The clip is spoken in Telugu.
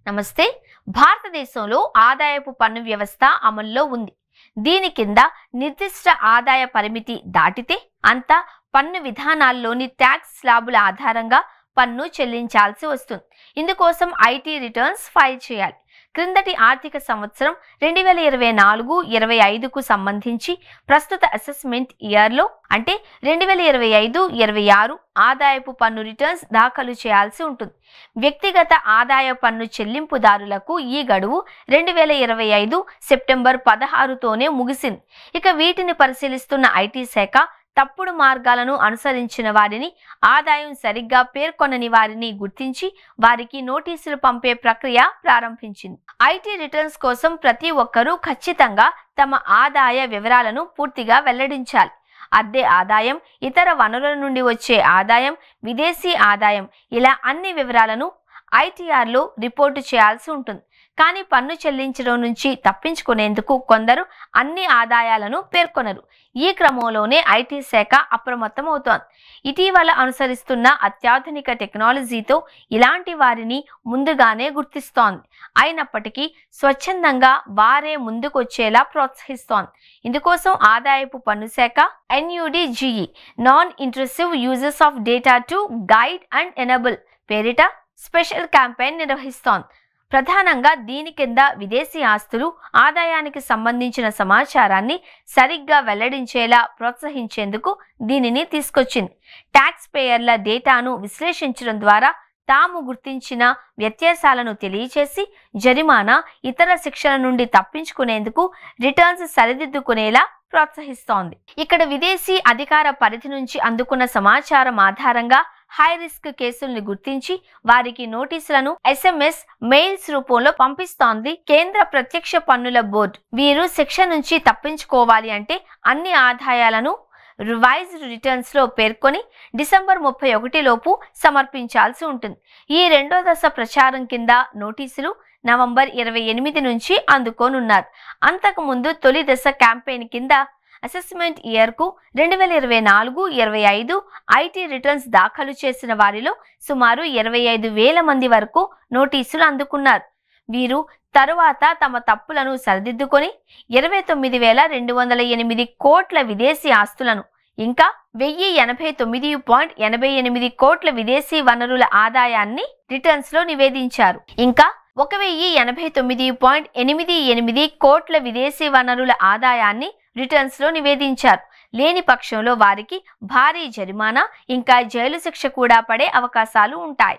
నమస్తే. భారతదేశంలో ఆదాయపు పన్ను వ్యవస్థ అమల్లో ఉంది. దీని కింద నిర్దిష్ట ఆదాయ పరిమితి దాటితే అంతా పన్ను విధానాల్లోని ట్యాక్స్ స్లాబుల ఆధారంగా పన్ను చెల్లించాల్సి వస్తుంది. ఇందుకోసం ఐటీ రిటర్న్స్ ఫైల్ చేయాలి. క్రిందటి ఆర్థిక సంవత్సరం 2024-25కు సంబంధించి ప్రస్తుత అసెస్మెంట్ ఇయర్లో అంటే 2025-26 ఆదాయపు పన్ను రిటర్న్స్ దాఖలు చేయాల్సి ఉంటుంది. వ్యక్తిగత ఆదాయ పన్ను చెల్లింపుదారులకు ఈ గడువు 2025 సెప్టెంబర్ 16తోనే ముగిసింది. ఇక వీటిని పరిశీలిస్తున్న ఐటీ శాఖ తప్పుడు మార్గాలను అనుసరించిన వారిని, ఆదాయం సరిగ్గా పేర్కొనని వారిని గుర్తించి వారికి నోటీసులు పంపే ప్రక్రియ ప్రారంభించింది. ఐటీ రిటర్న్స్ కోసం ప్రతి ఒక్కరూ ఖచ్చితంగా తమ ఆదాయ వివరాలను పూర్తిగా వెల్లడించాలి. అద్దె ఆదాయం, ఇతర వనరుల నుండి వచ్చే ఆదాయం, విదేశీ ఆదాయం ఇలా అన్ని వివరాలను ఐటీఆర్లో రిపోర్టు చేయాల్సి ఉంటుంది. కానీ పన్ను చెల్లించడం నుంచి తప్పించుకునేందుకు కొందరు అన్ని ఆదాయాలను పేర్కొనరు. ఈ క్రమంలోనే ఐటీ శాఖ అప్రమత్తమవుతోంది. ఇటీవల అనుసరిస్తున్న అత్యాధునిక టెక్నాలజీతో ఇలాంటి వారిని ముందుగానే గుర్తిస్తోంది. అయినప్పటికీ స్వచ్ఛందంగా వారే ముందుకొచ్చేలా ప్రోత్సహిస్తోంది. ఇందుకోసం ఆదాయపు పన్ను శాఖ NUDGE non intrusive uses of data to guide and enable పేరిట స్పెషల్ క్యాంపెయిన్ నిర్వహిస్తోంది. ప్రధానంగా దీని కింద విదేశీ ఆస్తులు, ఆదాయానికి సంబంధించిన సమాచారాన్ని సరిగ్గా వెల్లడించేలా ప్రోత్సహించేందుకు దీనిని తీసుకొచ్చింది. ట్యాక్స్ పేయర్ల డేటాను విశ్లేషించడం ద్వారా తాము గుర్తించిన వ్యత్యాసాలను తెలియచేసి జరిమానా, ఇతర శిక్షల నుండి తప్పించుకునేందుకు రిటర్న్స్ సరిదిద్దుకునేలా ప్రోత్సహిస్తోంది. ఇక్కడ విదేశీ అధికార పరిధి నుంచి అందుకున్న సమాచారం ఆధారంగా హై రిస్క్ కేసుల్ని గుర్తించి వారికి నోటీసులను SMS, మెయిల్స్ రూపంలో పంపిస్తోంది కేంద్ర ప్రత్యక్ష పన్నుల బోర్డు. వీరు శిక్ష నుంచి తప్పించుకోవాలి అంటే అన్ని ఆదాయాలను రివైజ్డ్ రిటర్న్స్ లో పేర్కొని డిసెంబర్ 31 లోపు సమర్పించాల్సి ఉంటుంది. ఈ రెండో దశ ప్రచారం కింద నోటీసులు నవంబర్ 28 నుంచి అందుకోనున్నారు. అంతకుముందు తొలి దశ క్యాంపెయిన్ కింద అసెస్మెంట్ ఇయర్కు 2024-25 ఐటీ రిటర్న్స్ దాఖలు చేసిన వారిలో సుమారు 25,000 మంది వరకు నోటీసులు అందుకున్నారు. వీరు తరువాత తమ తప్పులను సరిదిద్దుకొని 29,208 కోట్ల విదేశీ ఆస్తులను, ఇంకా 1,089.88 కోట్ల విదేశీ వనరుల ఆదాయాన్ని రిటర్న్స్ లో నివేదించారు. ఇంకా 1,089.88 కోట్ల విదేశీ వనరుల ఆదాయాన్ని రిటర్న్స్ లో నివేదించారు. లేని పక్షంలో వారికి భారీ జరిమానా, ఇంకా జైలు శిక్ష కూడా పడే అవకాశాలు ఉంటాయి.